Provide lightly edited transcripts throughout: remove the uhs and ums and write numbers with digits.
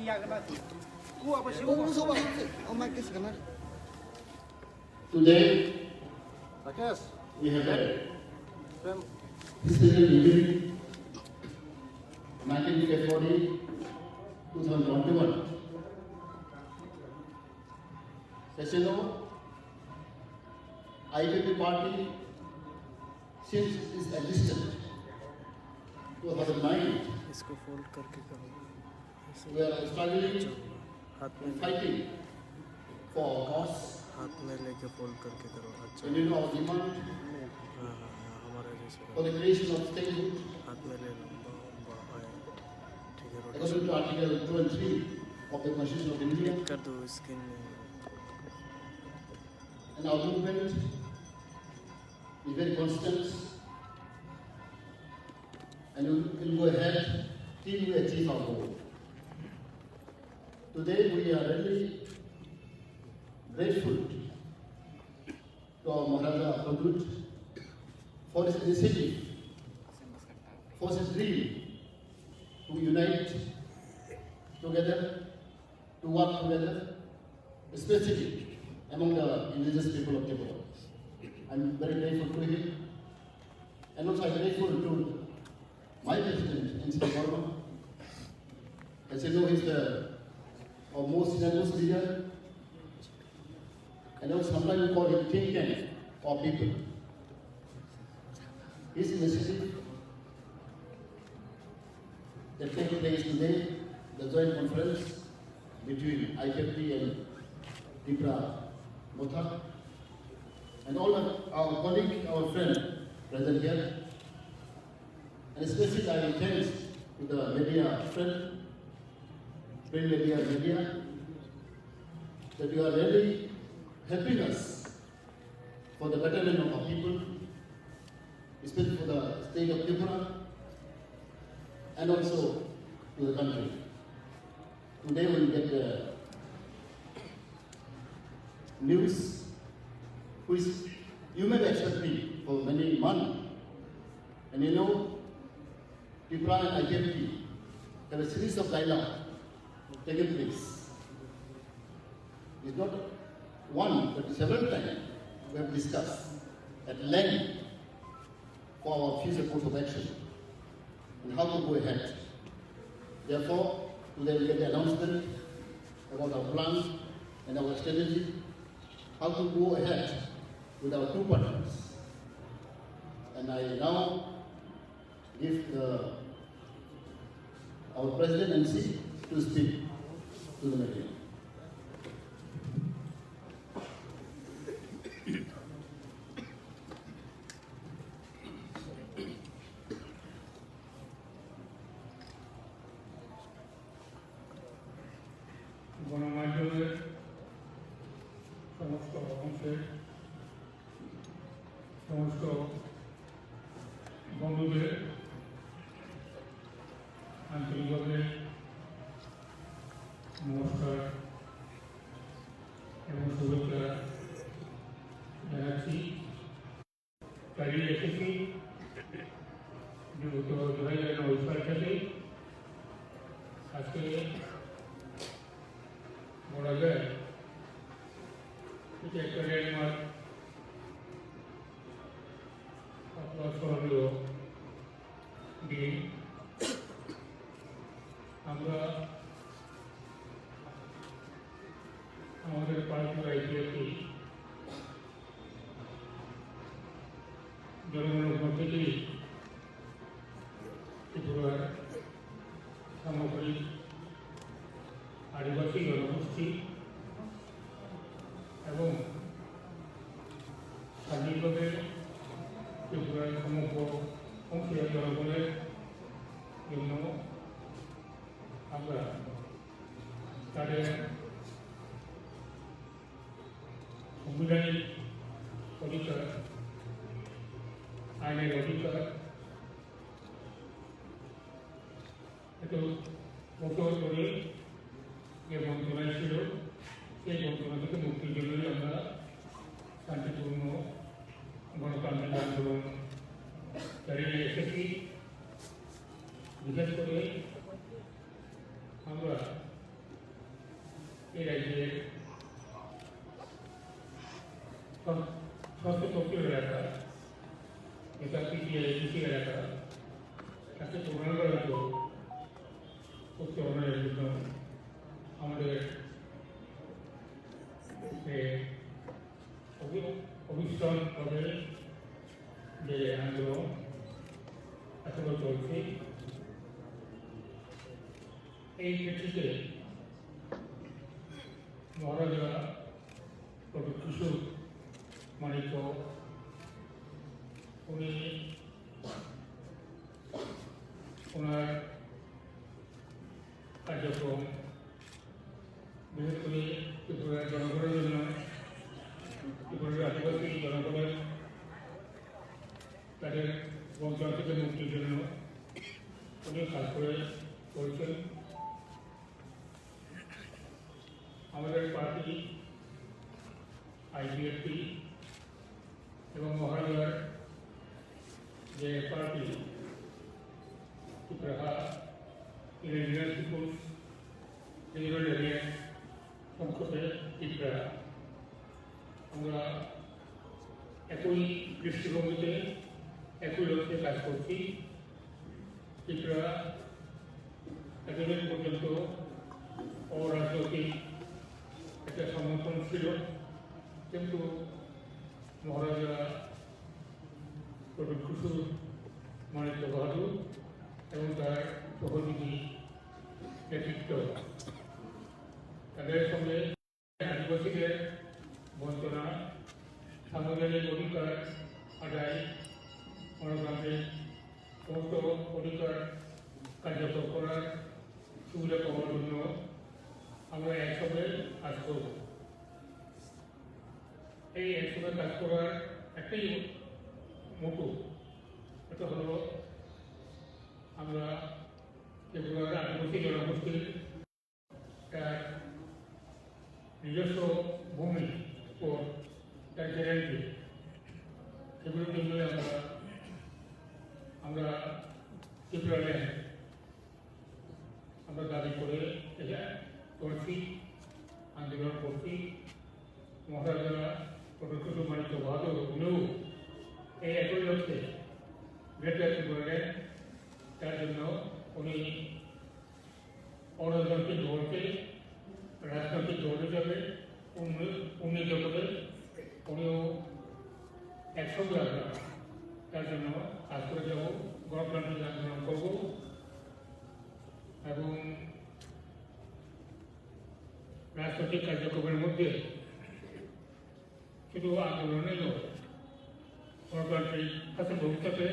Today, we have a historical evening, 19 February 2021. Session IPP party since its existence 2009. इसको fold करके करो, We are struggling हाथ and में fighting for our cause. हाथ में लेके फोल्ड करके करो। अच्छा, And you know our demand हाँ, हमारा जैसे for the creation of statehood हाथ में ले लो। ठीक है, rotation according to Article 2 and 3 of the Constitution of India. कर दो स्किन में। And our movement is very constant, and we will go ahead till we achieve our goal. Today we are really grateful to our Maharaja Pradut for his initiative, for his dream to unite together, to work together, especially among the indigenous people of Tripura. I'm very grateful to him, and also I'm grateful to my president, N.C. Verma. As you know, he's our most senior leader, and also sometimes we call him think tank of people. His initiative that takes place today, the joint conference between IPP and Tripura Motha, and all of our colleagues, our friends present here, and especially I will thanks to the media friend, print media, that you are really helping us for the betterment of our people, especially for the state of Tripura, and also to the country. Today we will get the news which you may be expecting for many months. And you know, Tripura and IPP have a series of dialogue taken place. It's not one, but several times we have discussed at length for our future course of action and how to go ahead. Therefore, today we get the announcement about our plan and our strategy, how to go ahead with our two partners. And I now give our President NC to speak to the media. গণমাধ্যমের সমস্ত অংশের সমস্ত বন্ধুদের আন্তরিকভাবে নমস্কার এবং শুভেচ্ছা জানাচ্ছি। দাঁড়িয়ে এসেছি বিগত 2009 সাল থেকে আজকে বলা যায় এটা একটা ল্যান্ডমার্ক আপনার স্মরণীয় দিন। আমরা আমাদের পার্টির আইডিয়াটি জনগণের মধ্য থেকেই ত্রিপুরার সামগ্রিক আদিবাসী জনগোষ্ঠী এবং স্বাধীনভাবে ত্রিপুরার সমগ্র অংশীয় জনগণের জন্য আমরা তাদের সাংবিধানিক অধিকার, আইনের অধিকার এত বছর ধরে যে বঞ্চনায় ছিল সেই বঞ্চনা থেকে মুক্তির জন্যই আমরা শান্তিপূর্ণ গণতান্ত্রিক আন্দোলন চালিয়ে এসেছি। বিশেষ করে আমরা এই রাজ্যের ষষ্ঠ তফসিল এলাকা, এটা কৃষি এলাকা, তাকে পুনর্গঠিত করতে হবে জন্য আমাদের অবিশ্রামভাবে যে আন্দোলন এখনো চলছে, এই প্রেক্ষিতে মহারাজা ডক্টর কিশোর মানিক্য উনি ওনার কার্যক্রম বিশেষ করে ত্রিপুরার জনগণের জন্য, ত্রিপুরার আদিবাসী জনগণের তাদের বঞ্চনা থেকে মুক্তির জন্য উনি কাজ করে চলছেন। আমাদের পার্টি আইপিএফটি এবং মহারাজার যে party Tripura Indian peoples liberal alliance, সংক্ষেপে ত্রিপুরা, আমরা একই দৃষ্টিভঙ্গিতে একই লক্ষ্যে কাজ করছি। ত্রিপুরা এতদিন পর্যন্ত অরাজনৈতিক একটা সমর্থন ছিল, কিন্তু মহারাজা ডক্টর কিশোর মানিক্য বাহাদুর এবং তার সহযোগী নেতৃত্ব, তাদের সঙ্গে আদিবাসীদের বঞ্চনা, সাংবিধানিক অধিকার আদায়, গণতান্ত্রিক সমস্ত অধিকার কার্যকর করার সুবিধা পাওয়ার জন্য আমরা একসঙ্গে কাজ করব। এই একসঙ্গে কাজ করার একটাই মোটো, এটা হলো আমরা ত্রিপুরার আদিবাসী জনগোষ্ঠীর তার নিজস্ব ভূমি ও তার গ্যারান্টি, সেগুলোর জন্য আমরা ত্রিপুরা ল্যান্ড আমরা দাবি করে করছি, আন্দোলন করছি। মহারাজা ডক্টর কিশোর মানিক্য বাহাদুর উনিও এই একই লক্ষ্যে গ্রেটার ত্রিপুরা ল্যান্ড, তার জন্য উনি অরাজনৈতিক দলকে রাজনৈতিক দল হিসাবে উন্নীত করে উনিও একসঙ্গে আমরা তার জন্য কাজ করে যাব, গণতান্ত্রিক আন্দোলন করব এবং রাজনৈতিক কার্যক্রমের মধ্যে শুধু আন্দোলনই নয়, গণতান্ত্রিক শাসন ব্যবস্থাকে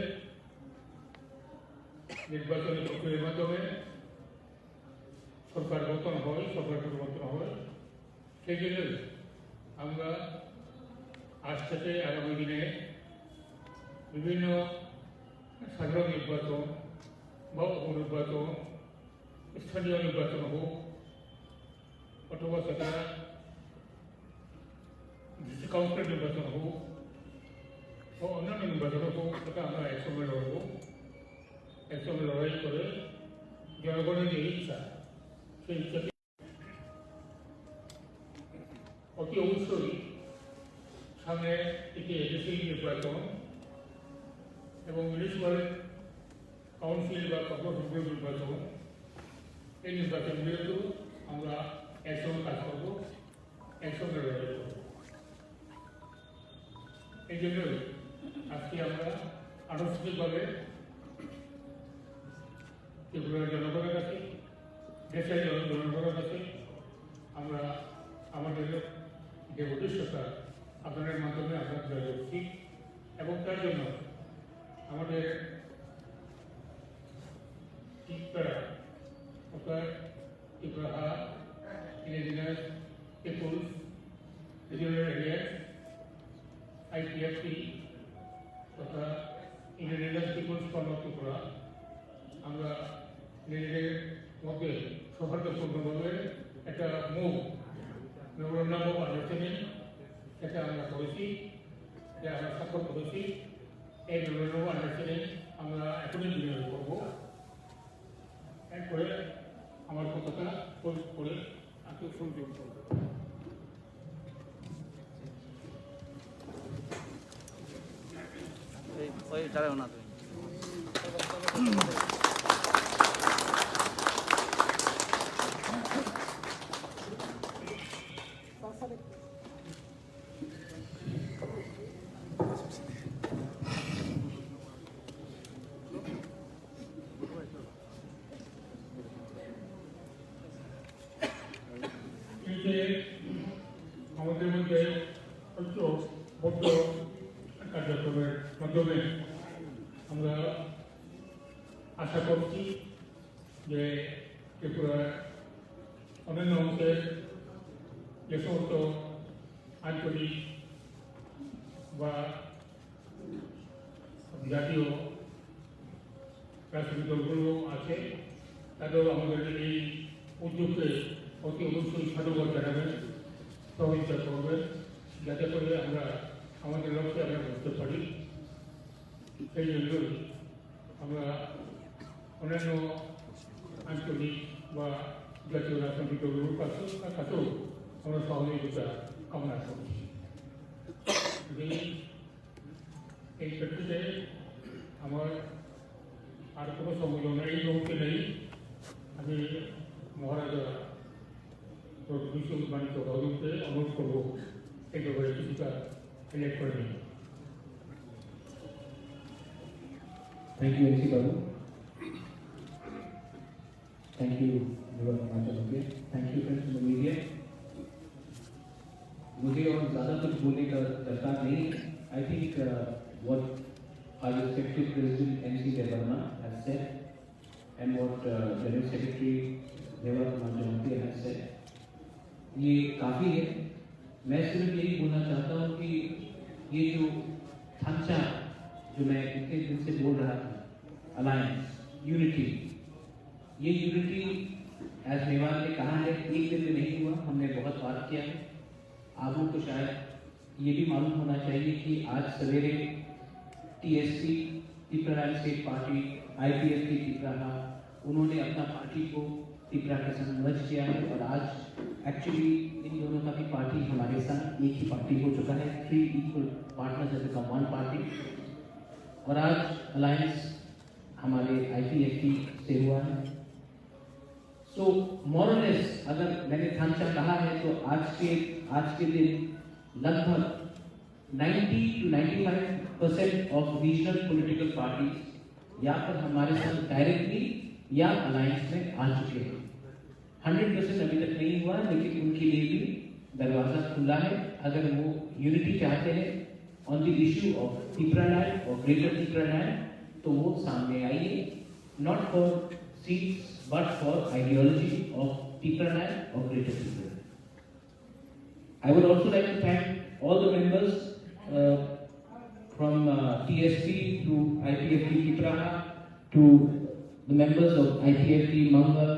নির্বাচনী প্রক্রিয়ার মাধ্যমে সরকার গঠন হয়, সরকার পরিবর্তন হয়। সেই জন্যই আমরা আজ থেকে আগামী দিনে বিভিন্ন সাধারণ নির্বাচন বা উপনির্বাচন, স্থানীয় নির্বাচন হোক অথবা সেটা কাউন্সিল নির্বাচন হোক বা অন্যান্য নির্বাচন হোক, সেটা আমরা একসঙ্গে লড়ব, একসঙ্গে লড়াই করে জনগণের যে ইচ্ছা, সেই ইচ্ছাকে অতি অবশ্যই সামনে একটি এজেন্সি নির্বাচন এবং মিউনিসিপ্যাল কাউন্সিল বা কর্পোরেশন নির্বাচন, এই নির্বাচনগুলোতেও আমরা একসঙ্গে কাজ করব, একসঙ্গে লড়াই করব। এই জন্যই আজকে আমরা আনুষ্ঠানিকভাবে ত্রিপুরার জনগণের কাছে, দেশের জনগণের কাছে আমরা আমাদের যে উদ্দেশ্যটা আপনাদের মাধ্যমে আমরা তুলে ধরছি এবং তার জন্য আমাদের ত্রিপুরা অর্থাৎ Tripura indigenous peoples liberal alliance IPFT তথা ইন্ডিজিনাস পিপুলস ফ্রম ত্রিপুরা, আমরা নিজেদের মধ্যে সৌহার্দ্যপূর্ণভাবে একটা মেমোরেন্ডাম অফ আন্ডারস্ট্যান্ডিং এটা আমরা করেছি, যা আমরা স্বাক্ষর করেছি। এই মেমোরেন্ডাম অফ আন্ডারস্ট্যান্ডিং আমরা এখনই বিনিয়োগ করবো। এরপরে আমার কথাটা করে ওই দাঁড়াও না তুমি আমাদের মধ্যে বদ্ধ কার্যক্রমের মাধ্যমে আমরা আশা করছি যে ত্রিপুরার অন্যান্য অংশের যে সমস্ত আঞ্চলিক বা জাতীয় রাজনৈতিক দলগুলো আছে তাদেরও আমাদের এই উদ্যোগকে অতি অবশ্যই সাধুবাদ জানাবেন, সহযোগিতা করবেন, যাতে করে আমরা আমাদের লক্ষ্যে আমরা করতে পারি। সেই জন্যই আমরা অন্যান্য আঞ্চলিক বা জাতীয় রাজনৈতিক দলগুলোর কাছেও আমরা সহযোগিতা কামনা করছি। এই ক্ষেত্রে আমার আর কোনো সম্মেলন এই মুহূর্তে নেই। আমি মহারাজা বিশ্ব বাণিজ্য ভবনকে অনুরোধ করবো এই ব্যাপারে কিছুটা সিলেক্ট করে নিন। Thank you, MC Babu. Thank you, Thank you, friends in the media. मुझे और ज़्यादा कुछ बोलने का दरकार नहीं। I think what our respected President NC Devarna has said and what General Secretary Devarna Jaunti has said, ये काफ़ी है। मैं सिर्फ यही बोलना चाहता हूँ कि ये जो थांचा जो मैं इतने दिन से बोल रहा था, अलायंस, यूनिटी, ये यूनिटी एज मेवाड़ ने कहा है एक दिन में नहीं हुआ, हमने बहुत बात किया है। आप लोग को शायद ये भी मालूम होना चाहिए कि आज सवेरे TSP Tripura state party IPF की त्रिपुरा उन्होंने अपना पार्टी को त्रिपुरा के संग मर्ज किया है और आज एक्चुअली इन दोनों का भी पार्टी हमारे संग एक ही पार्टी हो चुका है। 3 equal partners have become one party और आज अलायंस हमारे IPF से हुआ है। सो मोरलेस अगर मैंने थांचा कहा है तो आज के दिन लगभग 90 to 95% of regional political parties या फिर हमारे साथ डायरेक्टली या अलायंस में आ चुके हैं। 100% अभी तक नहीं हुआ, लेकिन उनके लिए भी दरवाजा खुला है। अगर वो यूनिटी चाहते हैं on the issue of Tripura land और ग्रेटर त्रिपुरा लैंड तो वो सामने आइए, not for seats but for ideology of Tripura land और greater Tripura. I would also like to thank all the members from TSP to IPFT Tripura to the members of IPFT Mangal,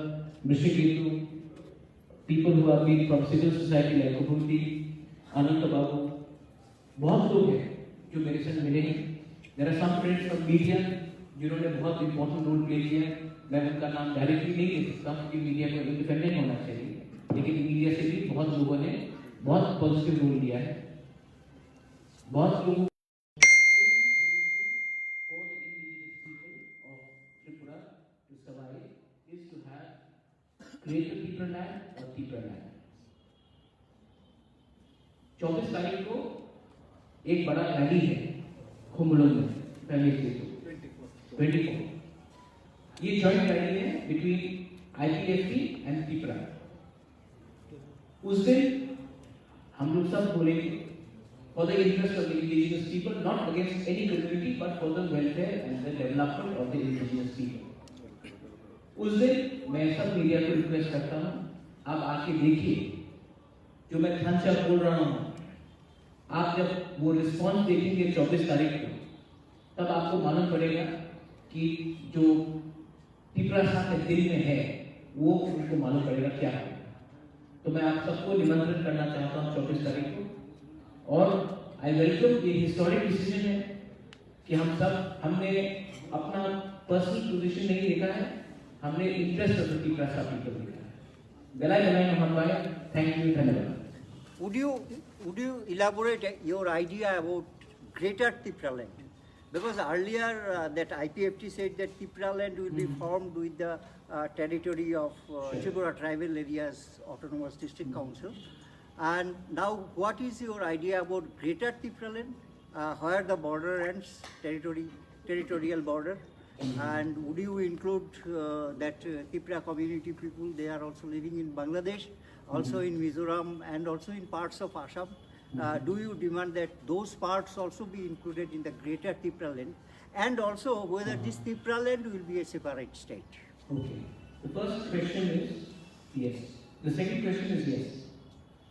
Mrishiketu, people who have been from civil society like Kubunti, Ananta Babu, बहुत लोग हैं जो मेरे साथ मिले हैं। There are some friends from media जिन्होंने बहुत important रोल प्ले किया है। मैं उनका नाम डायरेक्टली नहीं ले सकता क्योंकि मीडिया को इंडिपेंडेंट होना चाहिए, लेकिन मीडिया से भी बहुत लोगों ने बहुत पॉजिटिव रोल लिया है। बहुत लोगों Greater Tripura Land और Tripura Land। 24 तारीख को एक बड़ा रैली है खुमलुंग में, पहले से 24 ये जॉइंट रैली है बिटवीन IPFT एंड त्रिपुरा। उस दिन हम लोग सब बोलेंगे for the interest of the indigenous people, not against any community but for the welfare and the development of the indigenous people. उस दिन मैं सब मीडिया को रिक्वेस्ट करता हूँ, आप आके देखिए जो मैं थांचा बोल रहा हूँ। आप जब वो रिस्पॉन्स देखेंगे 24 तारीख को, तब आपको मालूम पड़ेगा कि जो त्रिपुरा के दिल में है वो उनको मालूम पड़ेगा क्या है। तो मैं आप सबको निमंत्रण करना चाहता हूँ 24 तारीख को, और आई वेलकम ये हिस्टोरिक डिसीजन है कि हमने अपना पर्सनल पोजीशन नहीं देखा है, हमने interest of the Tripura people देखा है। Belai Nahambai, thank you, Dhanyavad. Would you elaborate your idea about Greater Tipra land? Because earlier that IPFT said that Tipra land will be formed with the territory of Tripura Tribal Areas Autonomous District Council. And now what is your idea about Greater Tipra land, where the border ends, territorial border? And would you include that Tipra community people, they are also living in Bangladesh, also in Mizoram and also in parts of Assam? Do you demand that those parts also be included in the Greater Tipra land? And also whether this Tipra land will be a separate state? Okay. The first question is yes. The second question is yes.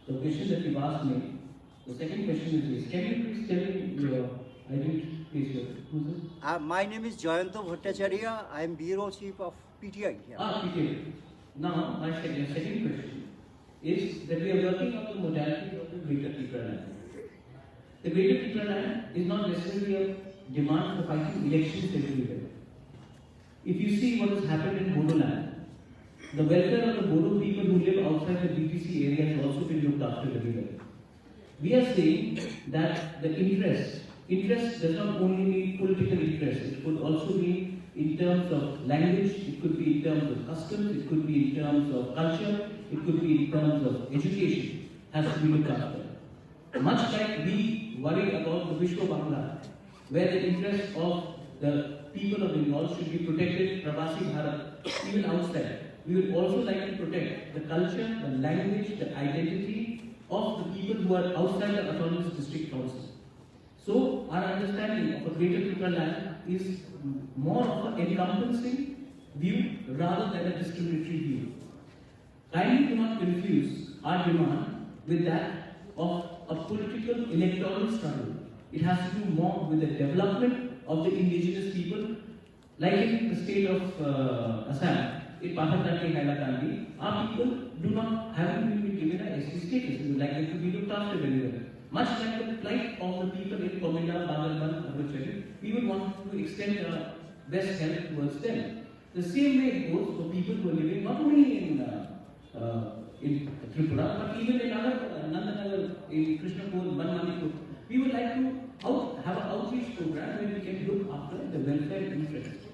The question that you asked me, the second question is yes. Can you please tell me your identity, please? Who's this? My name is Jayanto Bhattacharya. I am Bureau Chief of PTI here. PTI. Now, my second question is that we are working on the modality of the Greater Tipra land. The Greater Tipra land is not necessarily a demand for fighting elections everywhere. If you see what has happened in Bodo land, the welfare of the Bodo people who live outside the BTC area has also been looked after very well. We are saying that the interest does not only mean political interest, it could also mean in terms of language, it could be in terms of customs, it could be in terms of culture, it could be in terms of education, has to be looked after. Much like we worry about the Vishwa Bangla, where the interests of the people of Bengal should be protected, Pravasi Bharat, even outside. We would also like to protect the culture, the language, the identity of the people who are outside the autonomous district council. So our understanding of a Greater Tipra land is more of an encompassing view rather than a discriminatory view. Kindly do not confuse our demand with that of a political electoral struggle. It has to do more with the development of the indigenous people, like in the state of Assam, in Pahataki Hailakandi, our people do not haven't been given a ST status. We would like them to be looked after very well. Much like the plight of the people in Komila, Bagalban, Abuchari, we would want to extend our best help towards them. The same way it goes for people who are living not only in Tripura, but even in other Nandanagar, in Krishnapur, Banmanipur. We would like to have an outreach program where we can look after the welfare interests.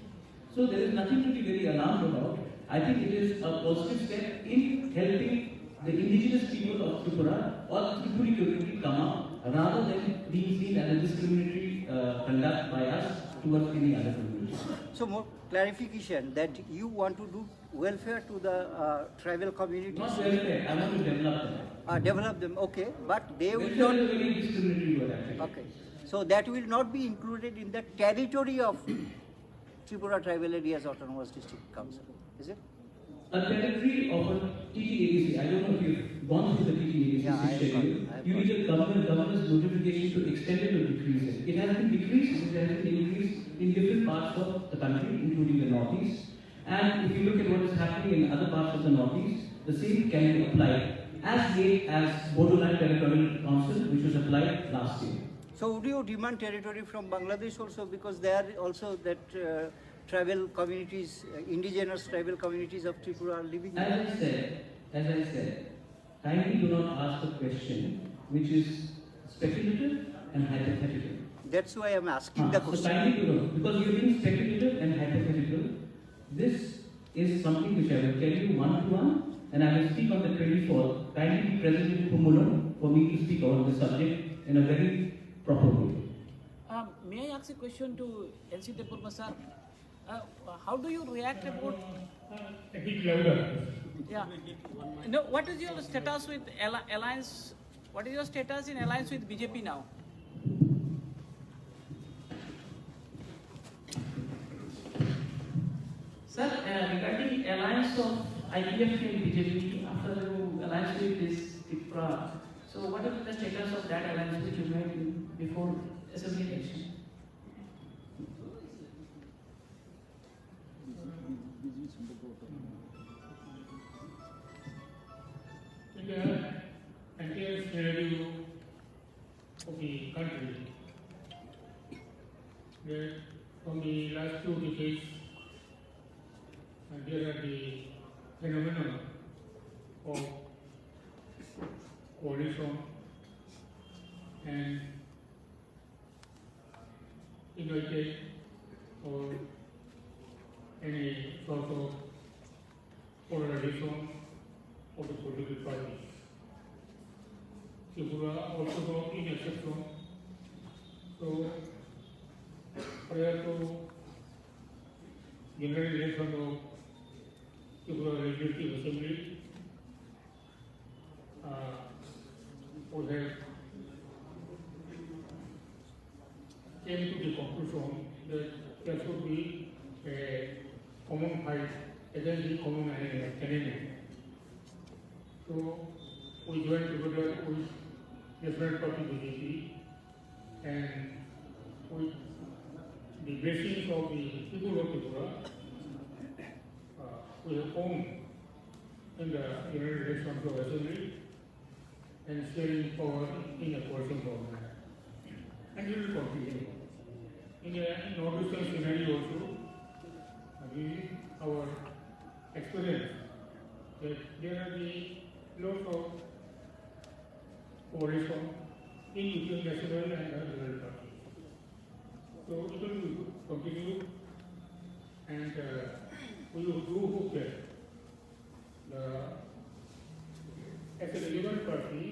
So there is nothing to be very alarmed about. I think it is a positive step in helping the indigenous people of Tripura or Tripuri community come up rather than being seen as a discriminatory conduct by us towards any other community. So more clarification that you want to do welfare to the tribal communities? Not welfare, I want to develop them. Develop them, okay, but they will Welfare not. is a very discriminatory word actually. Okay, so that will not be included in the territory of Tripura Tribal Areas Autonomous District Council, is it? A territory of a TTADC, I don't know if you've gone through the TTADC Yeah, I have schedule. gone. You need a governor's notification to extend it or decrease it. It has been decreased, it has been increased in different parts of the country, including the northeast. And if you look at what is happening in other parts of the northeast, the same can be applied as late as Bodoland Territorial Council, which was applied last year. So would you demand territory from Bangladesh also, because there are also that tribal communities, indigenous tribal communities of Tripura are living there? As I said, kindly do not ask a question which is speculative and hypothetical. That's why I'm asking the So question. kindly do not, because you're being speculative and hypothetical. This is something which I will tell you one-to-one, and I will speak on the 24th. Kindly be present in Kumulam for me to speak on the subject in a very proper way. May I ask a question to NC Depurma sir? How do you react about? A bit louder. Yeah. No. What is your status with alliance? What is your status in alliance with BJP now? Sir, regarding alliance of IPF and BJP after you alliance with this Tripura, so what is the status of that alliance which you made before assembly election? In the entire scenario of the country, where from the last 2 decades, there are the phenomenon coalition and united or any sort of polarization of the political parties. Tripura also not in exception. So prior to general election of Tripura Legislative Assembly, we have came to the conclusion that there should be a common fight against the common enemy. So we joined together with different party BJP and with the basis of the people of Tripura, we have formed in the general election of assembly and sharing power in a coalition government. And we will continue. In a northeastern scenario also, we our experience that there are the lots of coalition in between national and rural parties. So it will continue, and we will do hope that as a relevant party,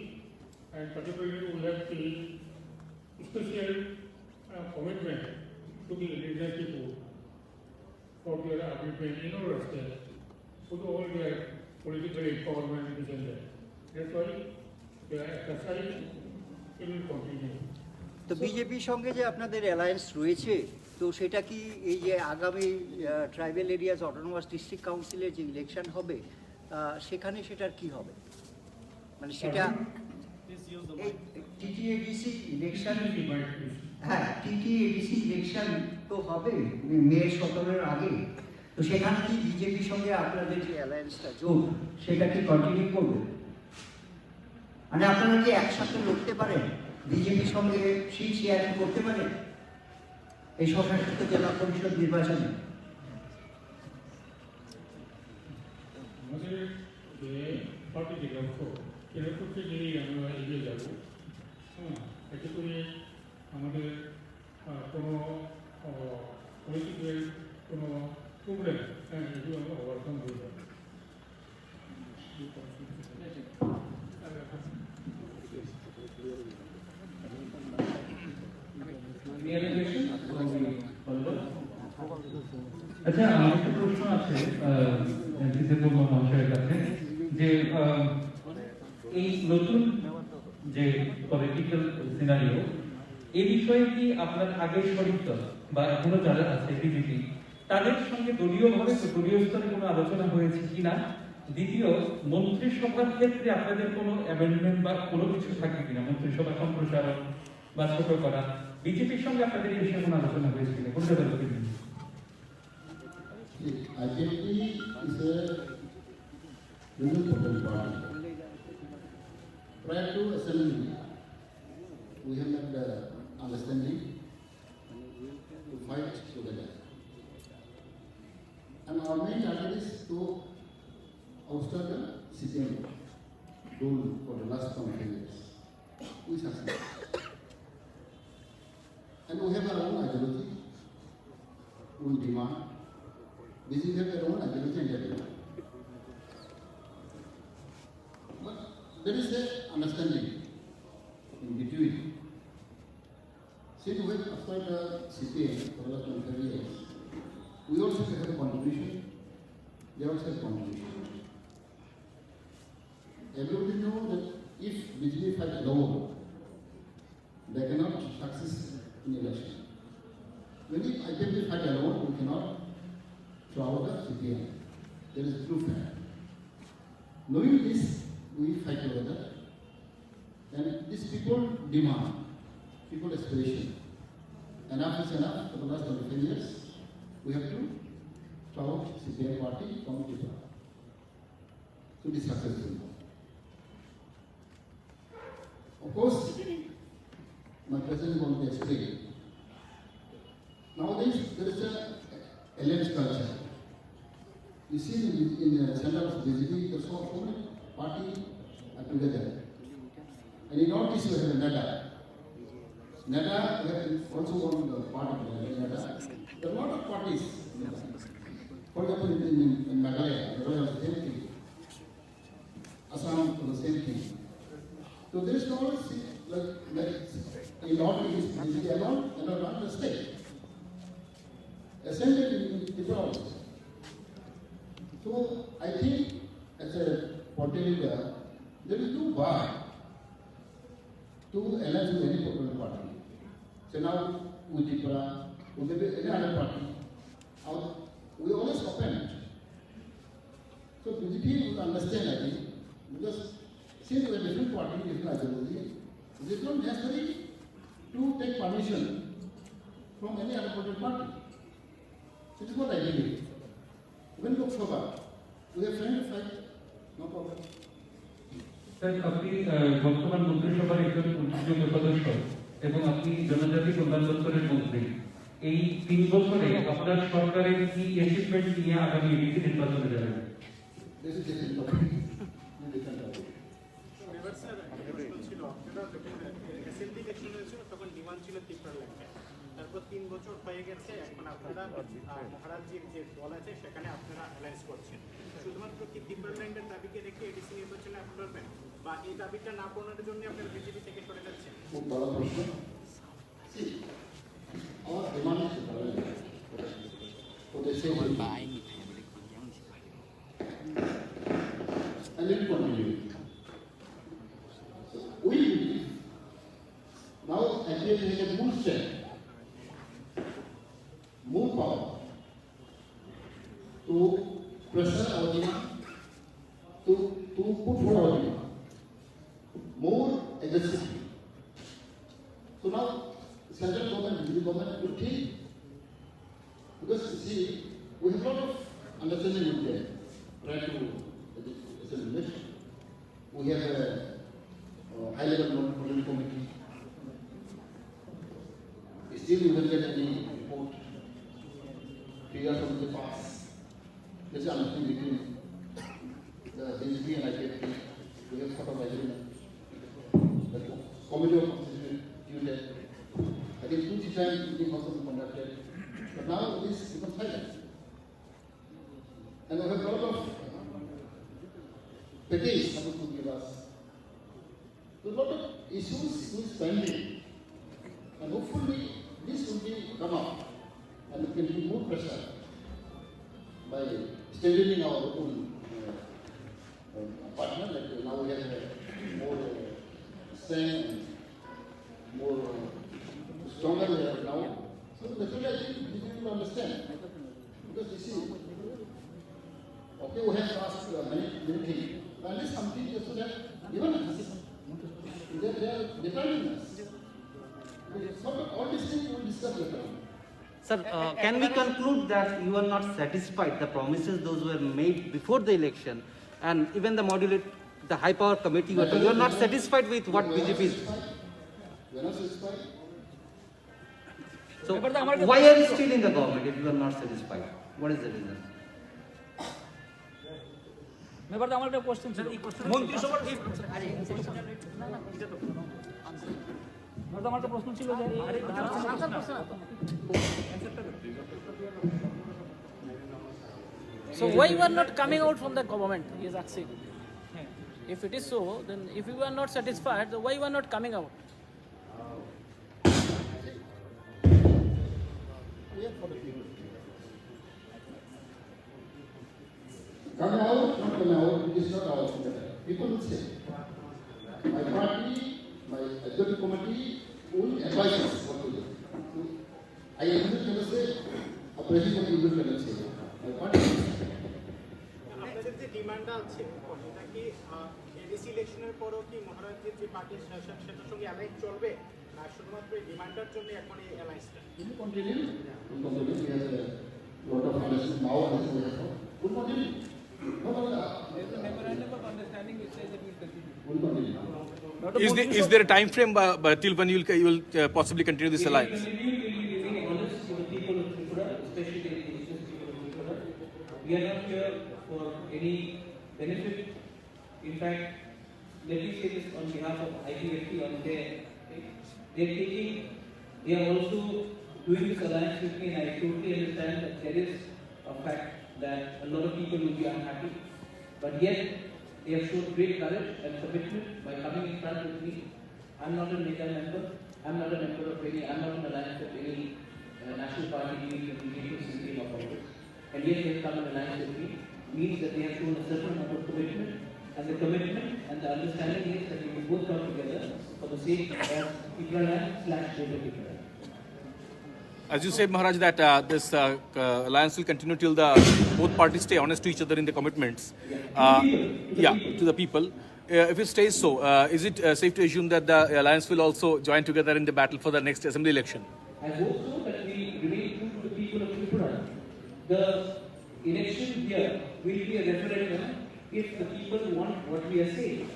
and particularly we have the special commitment to the indigenous people for their upliftment in our state, with all their political empowerment is in there. That's why the exercise will continue. তো বিজেপির সঙ্গে যে আপনাদের alliance রয়েছে, তো সেটা কি এই যে আগামী ট্রাইবাল এরিয়াস অটোনোমাস ডিস্ট্রিক্ট কাউন্সিলের যে ইলেকশন হবে সেখানে সেটার কি হবে? মানে সেটা এই টিটিএডিসি ইলেকশন, হ্যাঁ টিটিএডিসি ইলেকশন তো হবে মে 17-এর আগে, তো সেখানে কি বিজেপির সঙ্গে আপনাদের যে অ্যালায়েন্সটা জোট সেটা কি কন্টিনিউ করবে? মানে আপনারা কি একসাথে লড়তে পারেন, বিজেপির সঙ্গে সিট শেয়ারিং করতে পারেন এই স্বশাসিত জেলা পরিষদ নির্বাচনে? আমাদের যে পার্টি যে লক্ষ্য সেটা করতে গেলেই আমরা এগিয়ে যাব। এতে করে আমাদের কোনো পলিটিক্যাল কোনো প্রবলেম এগুলো আমরা ওভারকাম হয়ে যাবে। আচ্ছা, আমার একটা প্রশ্ন আছে মহাশয়ের কাছে যে এই নতুন যে পলিটিক্যাল সিনারিও এই বিষয়ে কি আপনার আগের শরিক বা এখনো যারা আছে বিজেপি তাদের সঙ্গে দলীয়ভাবে দলীয় স্তরে কোনো আলোচনা হয়েছে কিনা? দ্বিতীয়, মন্ত্রিসভার ক্ষেত্রে আপনাদের কোনো অ্যামেন্ডমেন্ট বা কোনো কিছু থাকে কিনা, মন্ত্রিসভা সম্প্রসারণ বা ছোট করা, বিজেপির সঙ্গে আপনাদের এই বিষয়ে কোনো আলোচনা হয়েছে কিনা? কোনটা বলতে পারেন? IPFT is a rural political party. Prior to assembly, we have made the understanding to fight together. And our main target is to ouster the CPM rule for the last 20 years. We succeeded. And we have our own ideology, own demand. This is their own ideology and their demand. But there is an understanding in between. Since we have after the CPM for the last 20 years, we also have a contribution. They also have contribution. Everybody knows that if BJP fight alone, they cannot success in election. When if IPFT fight alone, we cannot throw out the CPM. There is true fact. Knowing this, we fight together. And these people demand, people aspiration. Enough is enough for the last 25 years. We have to throw out CPM party from Tripura to be successful. Of course, my president wanted to explain. Nowadays, there is a alliance culture. You see in the center of BJP, there's so many parties are together. And in Northeast, we have NADA. NADA, we have also one part of NADA. There are a lot of parties. For example, in Meghalaya, there was the same thing. Assam, the same thing. So there is no, like in Northeast, BJP alone, and not the state. Assembled in the province. So I think, as a party leader, there is no bar to alliance with any political party. So now, with Tripura, with any other party, we always open. So BJP will understand, I think, because since we are different party, different ideology, it is not necessary to take permission from any other political party. It is what I believe. When Lok Sabha, we have friend fight, no problem. Sir আপনি বর্তমান মন্ত্রিসভার একজন উচ্চযোগ্য সদস্য এবং আপনি জনজাতি কল্যাণ দপ্তরের মন্ত্রী। এই 3 বছরে আপনার সরকারের কি অ্যাচিভমেন্ট নিয়ে আগামী এমপি নির্বাচনে যাবেন? This is different topic. Different topic. এবার স্যার প্রশ্ন ছিল আপনারা যখন অ্যাসেম্বলি ইলেকশন হয়েছিল তখন ডিমান্ড ছিল ত্রিপুরাল্যান্ডে। তারপর 3 বছর হয়ে গেছে, এখন আপনারা মহারাজজির যে দল আছে সেখানে আপনারা অ্যালায়েন্স করছেন। শুধুমাত্র কি ত্রিপুরাল্যান্ডের দাবিকে রেখে এডিসি নির্বাচনে আপনারা লড়বেন, বা এই দাবিটা না পূরণের জন্য আপনারা বিজেপি থেকে সরে যাচ্ছেন? খুব বড় প্রশ্ন। See, our demand is Tripura. So they say and then continue. So we believe now again we have more strength, more power to pressure our demand, to put forward our demand more aggressively. So now central government, district government will think, because you see, we have a lot of understanding with them prior to the election. We have a high-level monitoring committee. Still, we will get any report 3 years from the past. There is understanding between the BJP and IPFT. We have sort of agreement. The committee of constituted. I think 2 times meeting also been conducted. But now it is become silent. And we have a lot of package supposed to give us. There are a lot of issues which is pending. And hopefully this will be come up and we can give more pressure by strengthening our own partner. Like now we have more strength and more stronger we are now. So definitely I think people will understand. Because you see, okay, we have to ask many things. But at least something just so that given us, they are depending on us. So all these things we will discuss later on. Sir, can we conclude that you are not satisfied the promises those were made before the election, and even the the high power committee, you are not satisfied with what BJP is? We are not satisfied. So why are you still in the government if you are not satisfied? What is the reason? এবার আমার একটা question ছিল মন্ত্রিসভার আমার একটা প্রশ্ন ছিল যে So why you are not coming out from the government? He is asking. If it is so, then if you are not satisfied, then why you are not coming out? Coming out, not coming out, it is not our matter. People will say, my party, my executive committee will advise us what to do. I cannot say, a president cannot say. My party. আপনাদের যে ডিমান্ডটা আছে এটা কি ADC ইলেকশনের পরও কি মহারাজের যে পার্টির শাসন সেটার সঙ্গে অ্যালাইন চলবে, না শুধুমাত্র এই ডিমান্ডটার জন্য এখন এই অ্যালায়েন্সটা? Will continue. Will continue. We have a lot of understanding now and we have. Will continue. No, There's a memorandum of understanding which says it will continue. will continue. Is there a time frame till when you will possibly continue this alliance? We will remain honest to the people of Tripura, especially the indigenous people of Tripura. We are not here for any benefit. In fact, let me say this on behalf of IPFT on they are also doing this alliance with me, and I totally understand that there is a fact that a lot of people will be unhappy, but yet they have shown great courage and commitment by coming in front with me. I'm not a NECA member, I'm not a member of any, I'm not an alliance of any national party, means of BJP, CPM or Congress, and yet they have come in alliance with me, means that they have shown a certain amount of commitment, and the commitment and the understanding is that we will both come together for the sake of Tipraland/Greater Tipraland. As you said, Maharaj, that this alliance will continue till the both parties stay honest to each other in the commitments. To the people. If it stays so, is it safe to assume that the alliance will also join together in the battle for the next assembly election? I hope so, that we remain true to the people of Tripura. The election here will be a referendum if the people want what we are saying.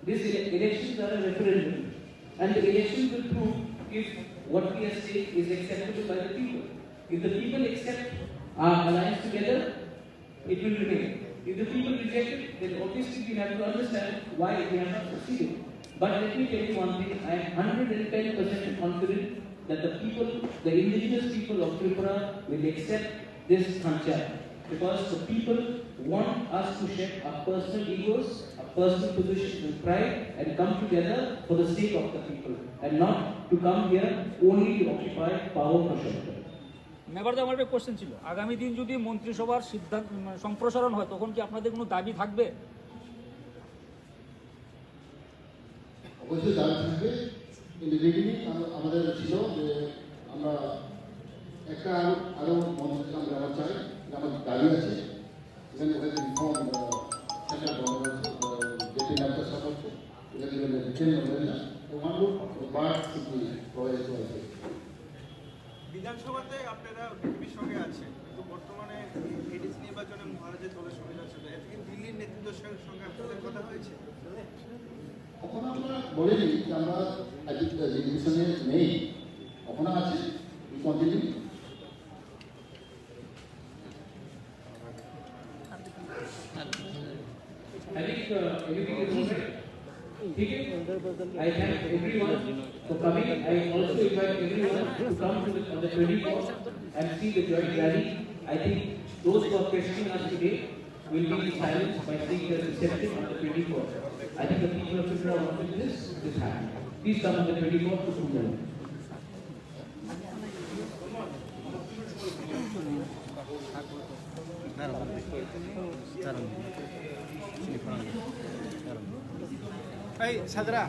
These elections are a referendum, and the election will prove if what we are saying is acceptable by the people. If the people accept our alliance together, it will remain. If the people reject it, then obviously we have to understand why we are not succeeding. But let me tell you one thing, I am 110% confident that the people, the indigenous people of Tripura will accept this Panchayat. Because the people want us to shed our personal egos, our personal positions and pride, and come together for the sake of the people, and not to come here only to occupy power for short term. Mebar আমার একটা question ছিল, আগামী দিন যদি মন্ত্রিসভার সিদ্ধান্ত সম্প্রসারণ হয় তখন কি আপনাদের কোনো দাবি থাকবে? অবশ্যই দাবি থাকবে। কিন্তু বিগিনিং আমাদের ছিল যে আমরা একটা আরো মন্ত্রী আমরা চাই, আমাদের দাবি আছে, এখানে রিফর্ম সেন্ট্রাল গভর্নমেন্ট যেটি নামটা সফল এখানে রিটেন হবে না, ওয়ান রুট বার্ড প্রভাইড করা। বিধানসভাতে আপনারা বিজেপির সঙ্গে আছে, কিন্তু বর্তমানে এডিসি নির্বাচনে মহারাজের দলের সঙ্গে যাচ্ছে, কিন্তু দিল্লির নেতৃত্বের সঙ্গে আপনাদের কথা হয়েছে? কখনো আমরা বলিনি যে আমরা আজকে ডিভিশনে নেই, কখনো আছে continue. I think everything is okay. I thank everyone for coming. I also invite everyone to come to on the 24th and see the joint rally. I think those who are questioning us today will be silenced by seeing the reception on the 24th. I think the people of Tripura wanted this happened. Please come on the 24th to Tripura. এই সাদরা